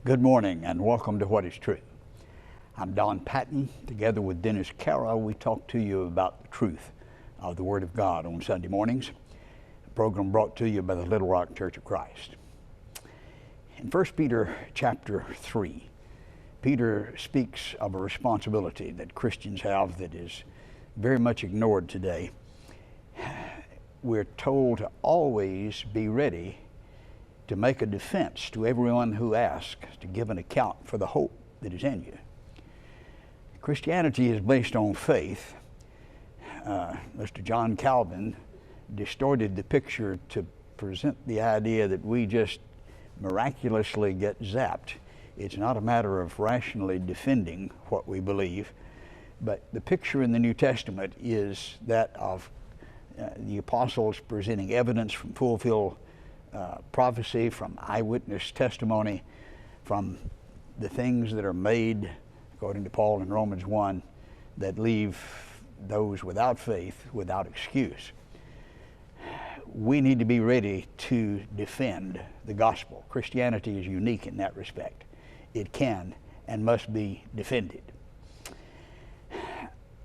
Good morning and welcome to What is True. I'm Don Patton. Together with Dennis Carroll, we talk to you about the truth of the Word of God on Sunday mornings. A program brought to you by the Little Rock Church of Christ. In 1 Peter chapter 3, Peter speaks of a responsibility that Christians have that is very much ignored today. We're told to always be ready to make a defense to everyone who asks to give an account for the hope that is in you. Christianity is based on faith. Mr. John Calvin distorted the picture to present the idea that we just miraculously get zapped. It's not a matter of rationally defending what we believe, but the picture in the New Testament is that of the apostles presenting evidence from fulfilled prophecy, from eyewitness testimony, from the things that are made, according to Paul in Romans 1, that leave those without faith without excuse. We need to be ready to defend the gospel. Christianity is unique in that respect. It can and must be defended.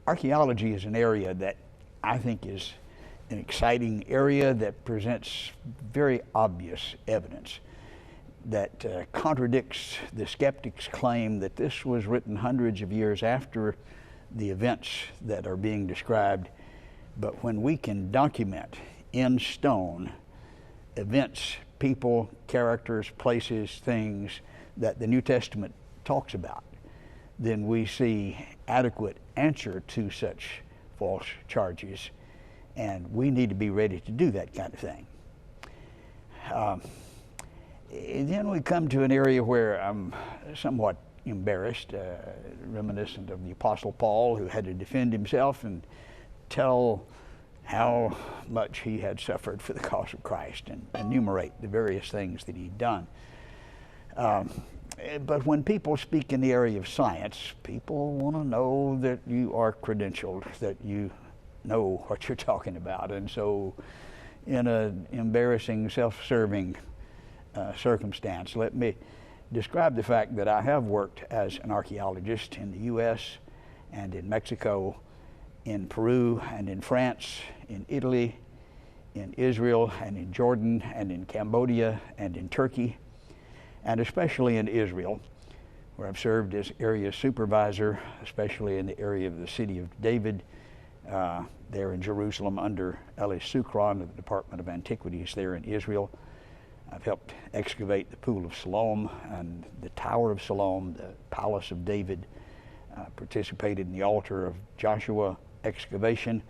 Archaeology is an area that I think is an exciting area that presents very obvious evidence that contradicts the skeptics' claim that this was written hundreds of years after the events that are being described. But when we can document in stone events, people, characters, places, things that the New Testament talks about, then we see adequate answer to such false charges. And we need to be ready to do that kind of thing. Then we come to an area where I'm somewhat embarrassed, reminiscent of the Apostle Paul, who had to defend himself and tell how much he had suffered for the cause of Christ and enumerate the various things that he'd done. But when people speak in the area of science, people want to know that you are credentialed, that you know what you're talking about. And so in an embarrassing, self-serving circumstance, let me describe the fact that I have worked as an archaeologist in the U.S. and in Mexico, in Peru and in France, in Italy, in Israel and in Jordan and in Cambodia and in Turkey, and especially in Israel, where I've served as area supervisor, especially in the area of the city of David, there in Jerusalem under Eli Sukron of the Department of Antiquities there in Israel. I've helped excavate the Pool of Siloam and the Tower of Siloam, the Palace of David, participated in the Altar of Joshua excavation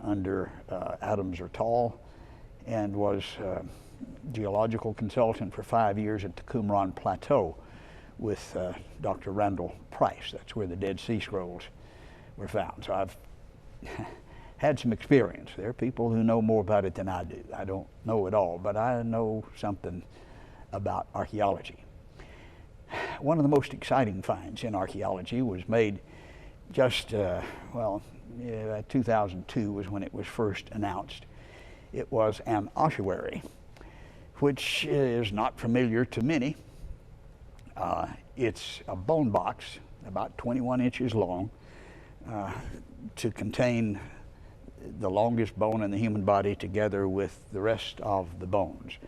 under Adam Zertal, and was geological consultant for 5 years at the Qumran Plateau with Dr. Randall Price. That's where the Dead Sea Scrolls were found. So I've had some experience. There are people who know more about it than I do. I don't know it all, but I know something about archaeology. One of the most exciting finds in archaeology was made just, 2002 was when it was first announced. It was an ossuary, which is not familiar to many. It's a bone box about 21 inches long, to contain the longest bone in the human body together with the rest of the bones.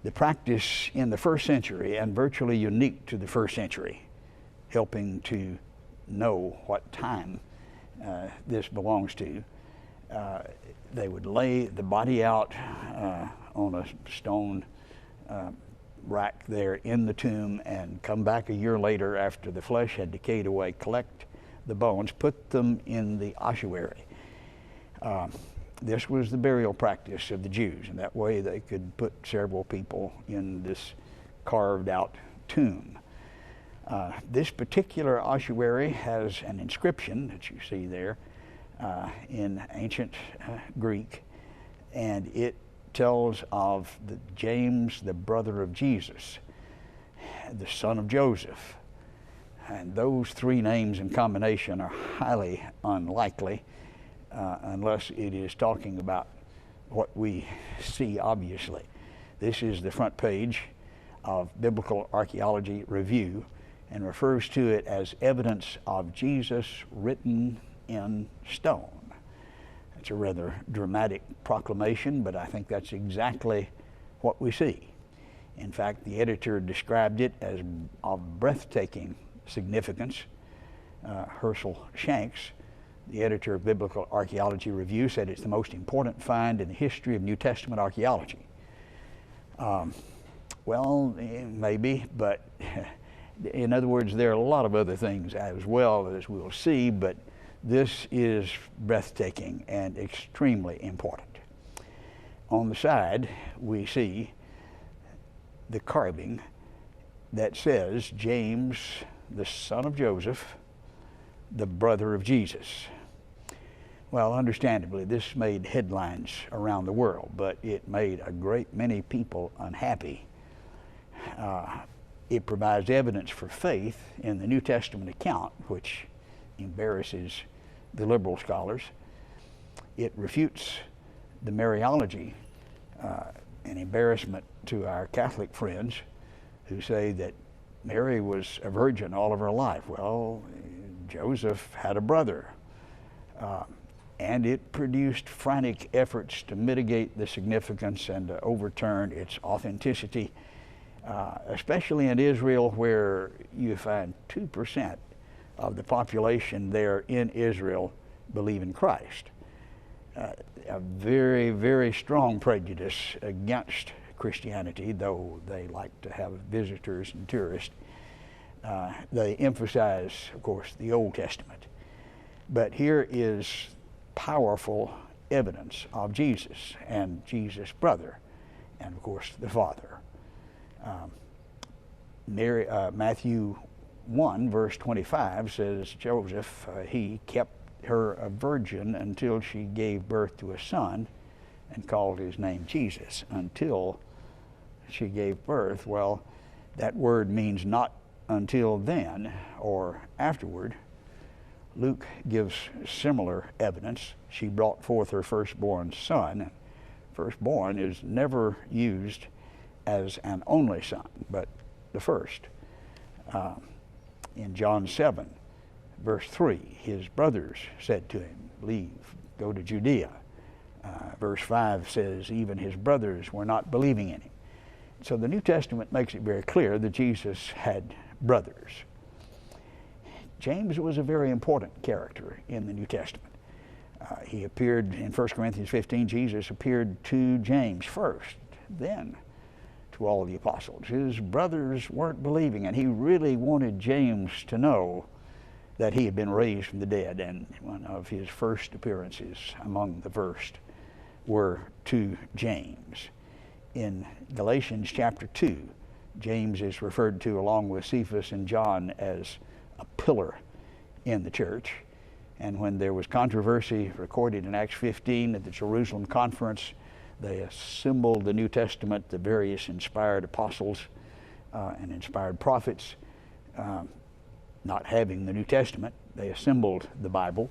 The practice in the first century, and virtually unique to the first century, helping to know what time this belongs to, they would lay the body out on a stone rack there in the tomb and come back a year later after the flesh had decayed away, collect the bones, put them in the ossuary. This was the burial practice of the Jews, and that way they could put several people in this carved out tomb. This particular ossuary has an inscription that you see there in ancient Greek, and it tells of James, the brother of Jesus, the son of Joseph. And those three names in combination are highly unlikely unless it is talking about what we see obviously. This is the front page of Biblical Archaeology Review and refers to it as evidence of Jesus written in stone. It's a rather dramatic proclamation, but I think that's exactly what we see. In fact, the editor described it as of breathtaking significance. Herschel Shanks, the editor of Biblical Archaeology Review, said it's the most important find in the history of New Testament archaeology. Well, maybe, but in other words, there are a lot of other things as well, as we'll see, but this is breathtaking and extremely important. On the side, we see the carving that says, James, the son of Joseph, the brother of Jesus. Well, understandably, this made headlines around the world, but it made a great many people unhappy. It provides evidence for faith in the New Testament account, which embarrasses the liberal scholars. It refutes the Mariology, an embarrassment to our Catholic friends who say that Mary was a virgin all of her life. Well, Joseph had a brother. And it produced frantic efforts to mitigate the significance and to overturn its authenticity, especially in Israel, where you find 2% of the population there in Israel believe in Christ. A very, very strong prejudice against Christianity, though they like to have visitors and tourists. They emphasize, of course, the Old Testament. But here is powerful evidence of Jesus and Jesus' brother, and of course the Father. Matthew 1 verse 25 says, Joseph, he kept her a virgin until she gave birth to a son and called his name Jesus. Until she gave birth. Well, that word means not until then or afterward. Luke gives similar evidence. She brought forth her firstborn son. Firstborn is never used as an only son, but the first. In John 7, verse 3, his brothers said to him, leave, go to Judea. Verse 5 says, even his brothers were not believing in him. So the New Testament makes it very clear that Jesus had brothers. James was a very important character in the New Testament. He appeared in 1 Corinthians 15, Jesus appeared to James first, then to all the apostles. His brothers weren't believing, and he really wanted James to know that he had been raised from the dead, and one of his first appearances among the first were to James. In Galatians chapter 2, James is referred to along with Cephas and John as a pillar in the church. And when there was controversy recorded in Acts 15 at the Jerusalem conference, they assembled the New Testament, the various inspired apostles and inspired prophets. Not having the New Testament, they assembled the Bible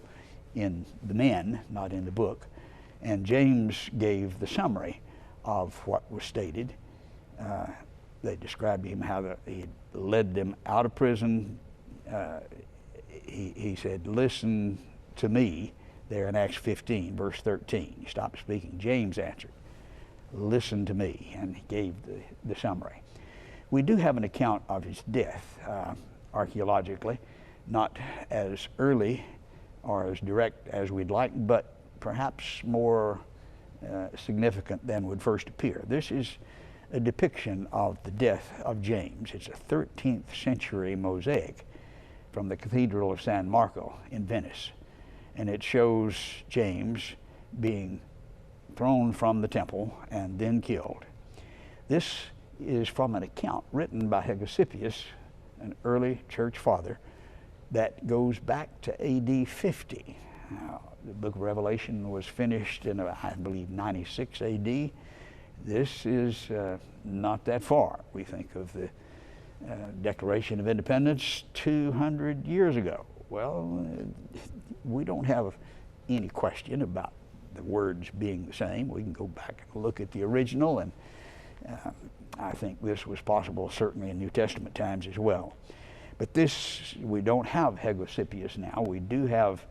in the men, not in the book. And James gave the summary of what was stated. They described him how he led them out of prison. He said, listen to me, there in Acts 15, verse 13. He stopped speaking. James answered, listen to me, and he gave the summary. We do have an account of his death, archaeologically, not as early or as direct as we'd like, but perhaps more significant than would first appear. This is a depiction of the death of James. It's a 13th century mosaic from the Cathedral of San Marco in Venice. And it shows James being thrown from the temple and then killed. This is from an account written by Hegesippus, an early church father, that goes back to AD 50. Now, the book of Revelation was finished in, I believe, 96 AD. This is not that far. We think of the Declaration of Independence 200 years ago. Well, we don't have any question about the words being the same. We can go back and look at the original, and I think this was possible certainly in New Testament times as well. But this, we don't have Hegesippus now. We do have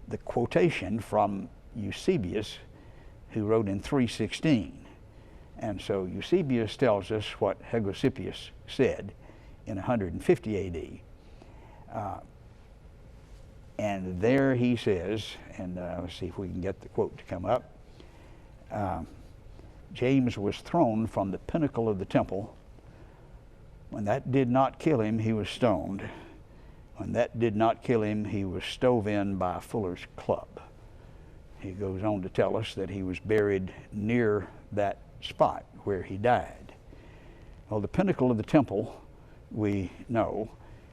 the quotation from Eusebius, who wrote in 316. And so Eusebius tells us what Hegesippus said in 150 A.D. And there he says, and let's see if we can get the quote to come up. James was thrown from the pinnacle of the temple. When that did not kill him, he was stoned. When that did not kill him, he was stove in by a fuller's club. He goes on to tell us that he was buried near that spot where he died. Well, the pinnacle of the temple, we know,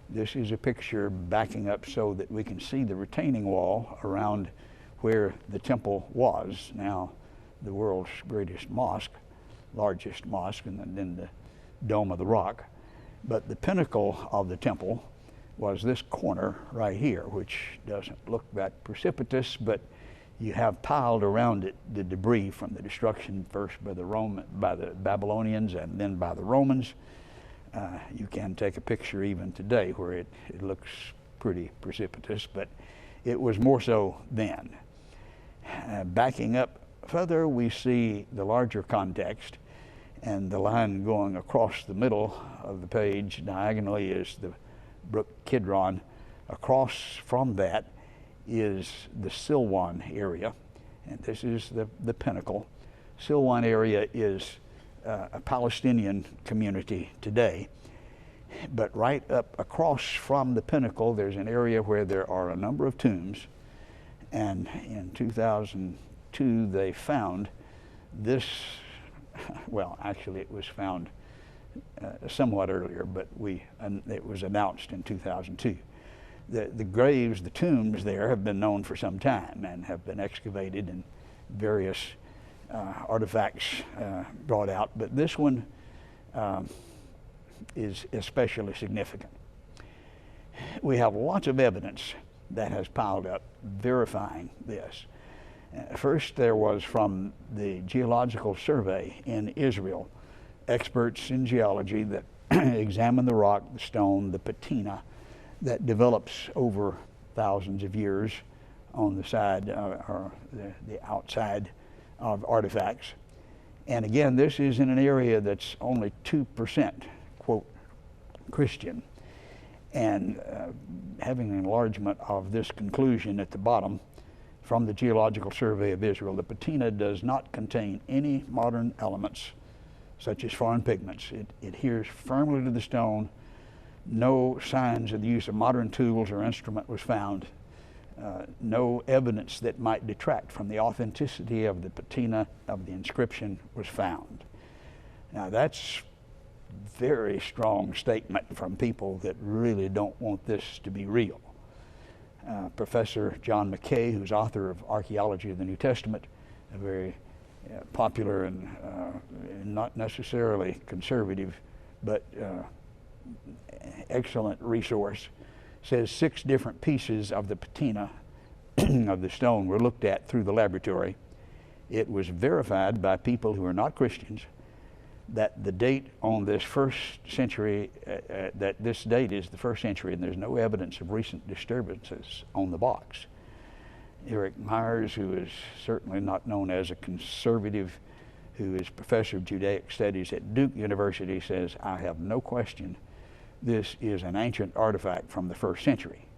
this is a picture backing up so that we can see the retaining wall around where the temple was. Now, the world's greatest mosque, largest mosque, and then the Dome of the Rock. But the pinnacle of the temple was this corner right here, which doesn't look that precipitous, but you have piled around it the debris from the destruction first by the Babylonians and then by the Romans. You can take a picture even today where it looks pretty precipitous, but it was more so then. Backing up further, we see the larger context, and the line going across the middle of the page diagonally is the brook Kidron. Across from that is the Silwan area, and this is the pinnacle. Silwan area is a Palestinian community today, but right up across from the pinnacle there's an area where there are a number of tombs, and in 2002 they found this, well, actually it was found somewhat earlier, but it was announced in 2002. The graves, the tombs there have been known for some time and have been excavated and various artifacts brought out, but this one is especially significant. We have lots of evidence that has piled up verifying this. First, there was from the Geological Survey in Israel, experts in geology that examine the rock, the stone, the patina that develops over thousands of years on the side or the outside of artifacts. And again, this is in an area that's only 2%, quote, Christian. And having an enlargement of this conclusion at the bottom from the Geological Survey of Israel, the patina does not contain any modern elements such as foreign pigments. It adheres firmly to the stone. No signs of the use of modern tools or instrument was found. No evidence that might detract from the authenticity of the patina of the inscription was found. Now that's very strong statement from people that really don't want this to be real. Professor John McKay, who's author of Archeology of the New Testament, a very popular and not necessarily conservative, but excellent resource, says 6 different pieces of the patina of the stone were looked at through the laboratory. It was verified by people who are not Christians that the date on this first century, that this date is the first century, and there's no evidence of recent disturbances on the box. Eric Myers, who is certainly not known as a conservative, who is professor of Judaic studies at Duke University, says, I have no question this is an ancient artifact from the first century.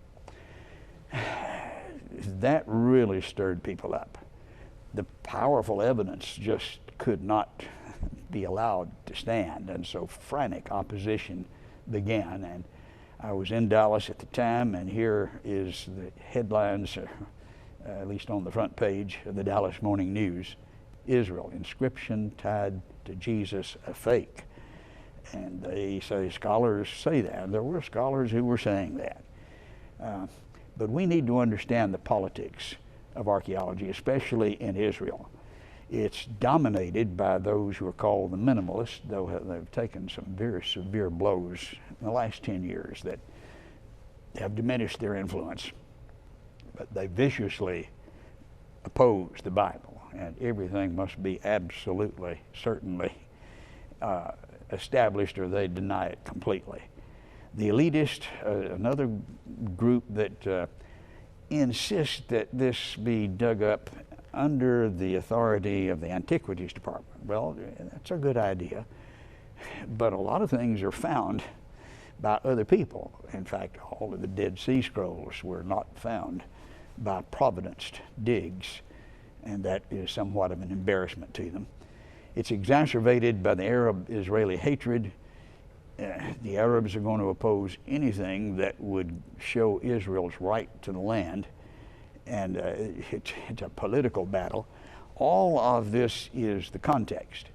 That really stirred people up. The powerful evidence just could not be allowed to stand, and so frantic opposition began. And I was in Dallas at the time, and here is the headlines, at least on the front page of the Dallas Morning News: Israel, inscription tied to Jesus, a fake. And they say, scholars say that, and there were scholars who were saying that. But we need to understand the politics of archaeology, especially in Israel. It's dominated by those who are called the minimalists, though they've taken some very severe blows in the last 10 years that have diminished their influence. But they viciously oppose the Bible, and everything must be absolutely, certainly, established or they deny it completely. The elitist, another group that insists that this be dug up under the authority of the Antiquities Department. Well, that's a good idea, but a lot of things are found by other people. In fact, all of the Dead Sea Scrolls were not found by providenced digs, and that is somewhat of an embarrassment to them. It's exacerbated by the Arab-Israeli hatred. The Arabs are going to oppose anything that would show Israel's right to the land, and it's a political battle. All of this is the context.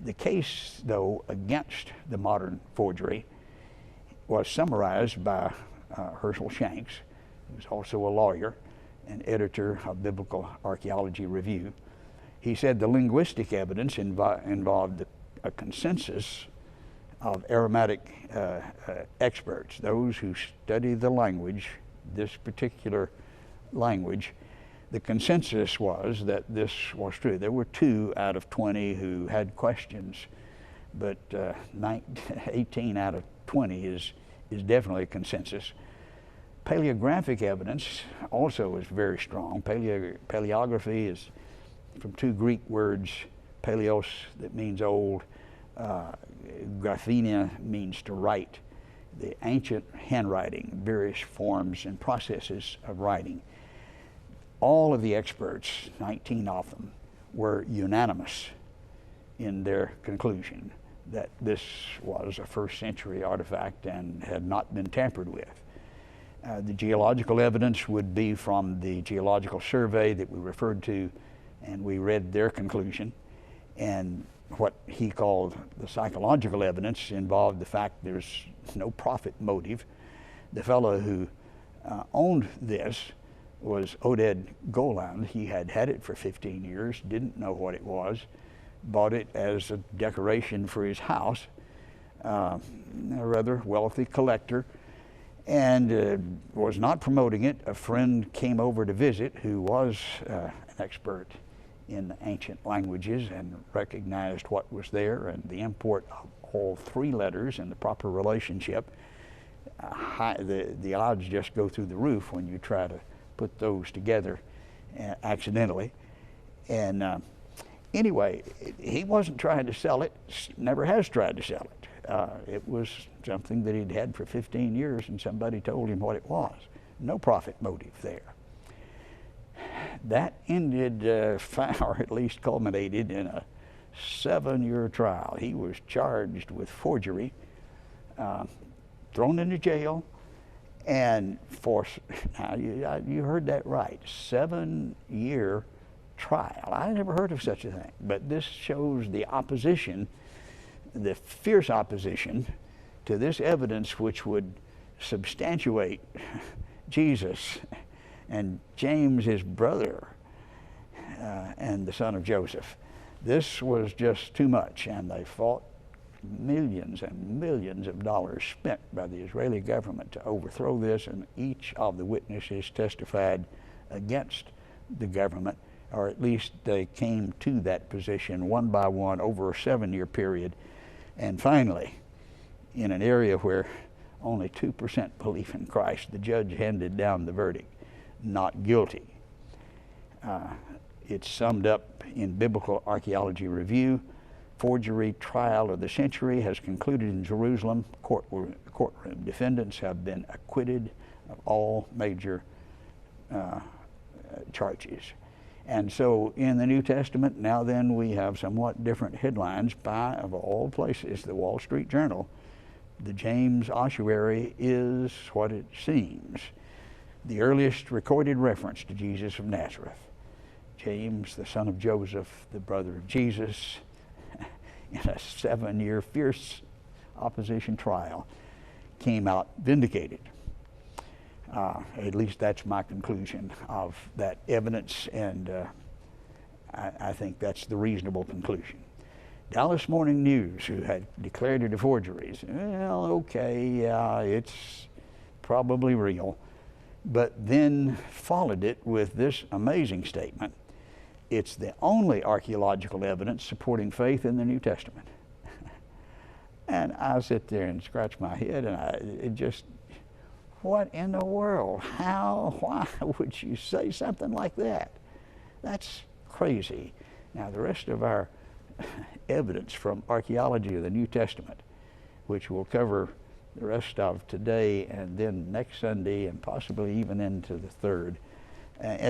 The case, though, against the modern forgery was summarized by Herschel Shanks, who's also a lawyer and editor of Biblical Archeology Review. He said the linguistic evidence involved a consensus of Aramaic experts, those who study the language, this particular language. The consensus was that this was true. There were 2 out of 20 who had questions, but 18 out of 20 is definitely a consensus. Paleographic evidence also is very strong. Paleography is from 2 Greek words, paleos, that means old, graphenia means to write. The ancient handwriting, various forms and processes of writing. All of the experts, 19 of them, were unanimous in their conclusion that this was a 1st century artifact and had not been tampered with. The geological evidence would be from the geological survey that we referred to, and we read their conclusion. And what he called the psychological evidence involved the fact there's no profit motive. The fellow who owned this was Oded Golan. He had had it for 15 years, didn't know what it was, bought it as a decoration for his house, a rather wealthy collector, and was not promoting it. A friend came over to visit who was an expert in ancient languages and recognized what was there and the import of all 3 letters and the proper relationship. The odds just go through the roof when you try to put those together accidentally. And anyway, he wasn't trying to sell it, never has tried to sell it. It was something that he'd had for 15 years and somebody told him what it was. No profit motive there. That ended, or at least culminated in a 7-year trial. He was charged with forgery, thrown into jail, and now you heard that right, 7-year trial. I never heard of such a thing, but this shows the opposition, the fierce opposition to this evidence which would substantiate Jesus and James, his brother, and the son of Joseph. This was just too much, and they fought. Millions and millions of dollars spent by the Israeli government to overthrow this, and each of the witnesses testified against the government, or at least they came to that position one by one over a 7-year period. And finally, in an area where only 2% believe in Christ, the judge handed down the verdict, not guilty. It's summed up in Biblical Archeology Review. Forgery trial of the century has concluded in Jerusalem courtroom. Defendants have been acquitted of all major charges. And so in the New Testament, now then, we have somewhat different headlines by, of all places, the Wall Street Journal. The James Ossuary is what it seems the earliest recorded reference to Jesus of Nazareth. James, the son of Joseph, the brother of Jesus, in a 7-year fierce opposition trial, came out vindicated. At least that's my conclusion of that evidence, and I think that's the reasonable conclusion. Dallas Morning News, who had declared it a forgery, said, well, okay, yeah, it's probably real, but then followed it with this amazing statement: it's the only archaeological evidence supporting faith in the New Testament. And I sit there and scratch my head, and it just, what in the world? Why would you say something like that? That's crazy. Now, the rest of our evidence from archaeology of the New Testament, which we'll cover the rest of today and then next Sunday and possibly even into the third,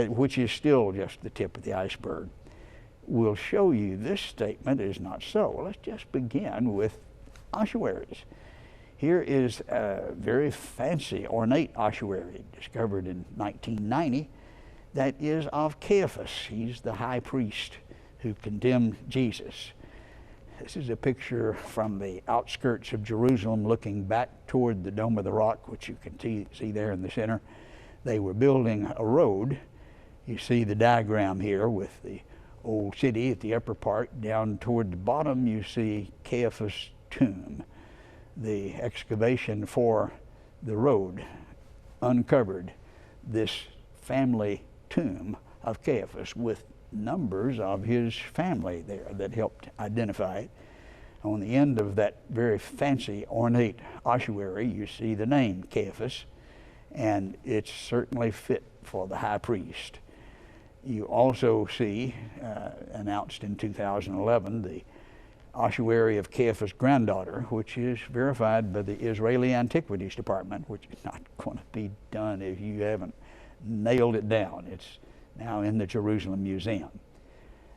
which is still just the tip of the iceberg, will show you this statement is not so. Let's just begin with ossuaries. Here is a very fancy, ornate ossuary discovered in 1990 that is of Caiaphas. He's the high priest who condemned Jesus. This is a picture from the outskirts of Jerusalem looking back toward the Dome of the Rock, which you can see there in the center. They were building a road. You see the diagram here with the old city at the upper part. Down toward the bottom you see Caiaphas' tomb. The excavation for the road uncovered this family tomb of Caiaphas with numbers of his family there that helped identify it. On the end of that very fancy, ornate ossuary, you see the name Caiaphas, and it's certainly fit for the high priest. You also see, announced in 2011, the ossuary of Caiaphas' granddaughter, which is verified by the Israeli Antiquities Department, which is not going to be done if you haven't nailed it down. It's now in the Jerusalem Museum.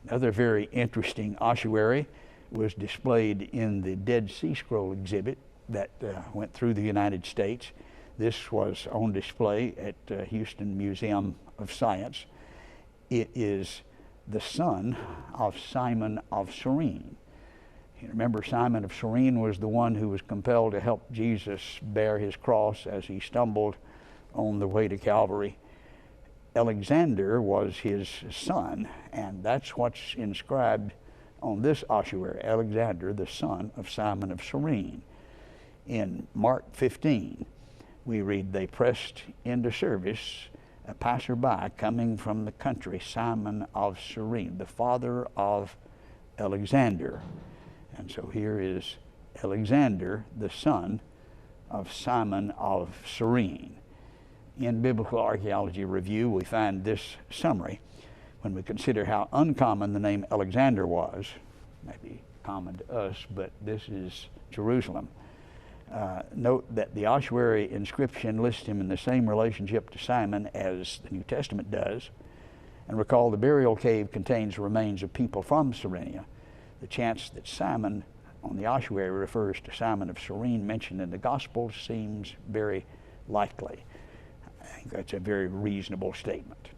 Another very interesting ossuary was displayed in the Dead Sea Scroll exhibit that went through the United States. This was on display at Houston Museum of Science. It is the son of Simon of Cyrene. You remember, Simon of Cyrene was the one who was compelled to help Jesus bear his cross as he stumbled on the way to Calvary. Alexander was his son, and that's what's inscribed on this ossuary, Alexander, the son of Simon of Cyrene. In Mark 15, we read, they pressed into service a passerby coming from the country, Simon of Cyrene, the father of Alexander. And so here is Alexander, the son of Simon of Cyrene. In Biblical Archaeology Review, we find this summary. When we consider how uncommon the name Alexander was, maybe common to us, but this is Jerusalem. Note that the ossuary inscription lists him in the same relationship to Simon as the New Testament does. And recall, the burial cave contains remains of people from Cyrene. The chance that Simon on the ossuary refers to Simon of Cyrene mentioned in the Gospels seems very likely. I think that's a very reasonable statement.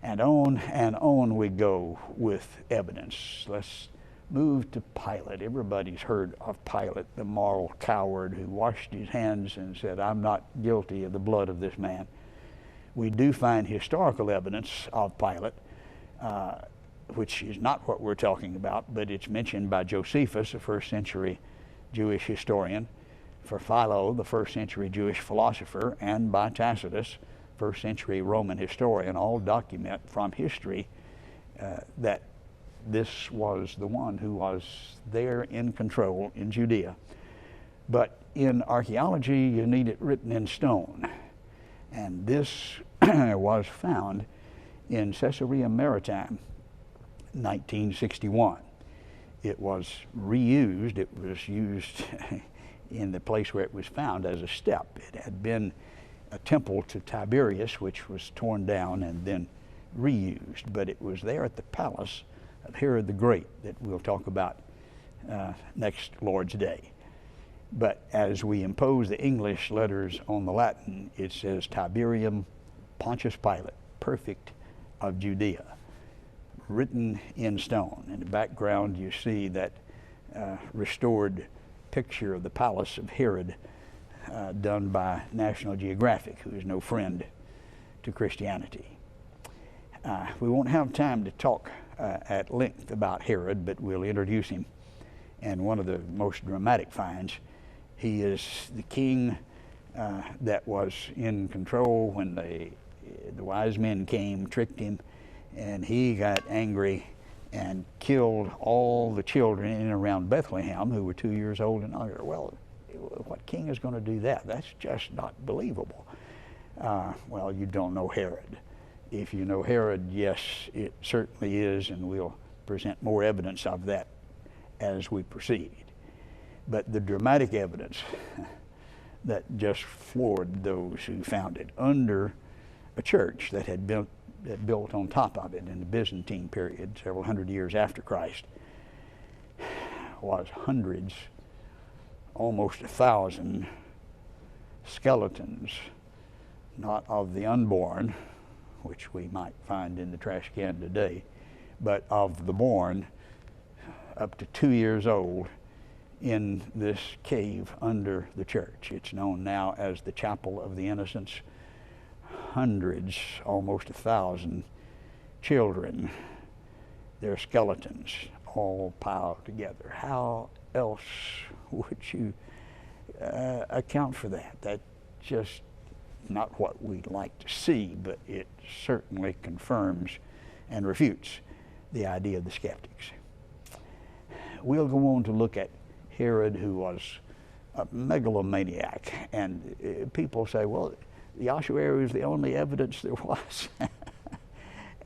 And on we go with evidence. Let's move to Pilate. Everybody's heard of Pilate, the moral coward who washed his hands and said, I'm not guilty of the blood of this man. We do find historical evidence of Pilate, which is not what we're talking about, but it's mentioned by Josephus, a first century Jewish historian, for Philo, the first century Jewish philosopher, and by Tacitus, first century Roman historian. All document from history that this was the one who was there in control in Judea. But in archaeology, you need it written in stone. And this was found in Caesarea Maritime, 1961. It was reused. It was used in the place where it was found as a step. It had been a temple to Tiberius, which was torn down and then reused. But it was there at the palace of Herod the Great that we'll talk about next Lord's Day. But as we impose the English letters on the Latin, it says Tiberium Pontius Pilate, perfect of Judea, written in stone. In the background you see that restored picture of the palace of Herod done by National Geographic, who is no friend to Christianity. We won't have time to talk at length about Herod, but we'll introduce him. And one of the most dramatic finds, he is the king that was in control when the wise men came, tricked him, and he got angry and killed all the children in and around Bethlehem who were 2 years old and younger. Well, what king is going to do that? That's just not believable. Well, you don't know Herod. If you know Herod, yes, it certainly is, and we'll present more evidence of that as we proceed. But the dramatic evidence that just floored those who found it under a church that had built on top of it in the Byzantine period, several hundred years after Christ, was hundreds, almost 1,000 skeletons, not of the unborn, which we might find in the trash can today, but of the born up to 2 years old in this cave under the church. It's known now as the Chapel of the Innocents. Hundreds, almost 1,000 children, their skeletons all piled together. How else would you account for that? That's just not what we'd like to see, but it certainly confirms and refutes the idea of the skeptics. We'll go on to look at Herod, who was a megalomaniac, and people say, well, the ossuary was the only evidence there was.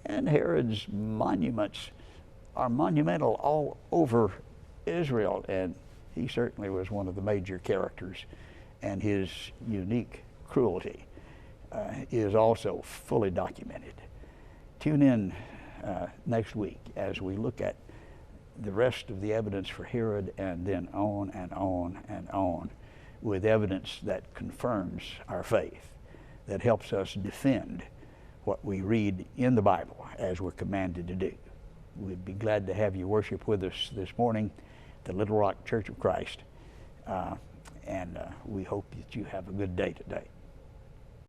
And Herod's monuments are monumental all over Israel, and he certainly was one of the major characters, and his unique cruelty is also fully documented. Tune in next week as we look at the rest of the evidence for Herod, and then on and on and on with evidence that confirms our faith, that helps us defend what we read in the Bible as we're commanded to do. We'd be glad to have you worship with us this morning at the Little Rock Church of Christ, and we hope that you have a good day today.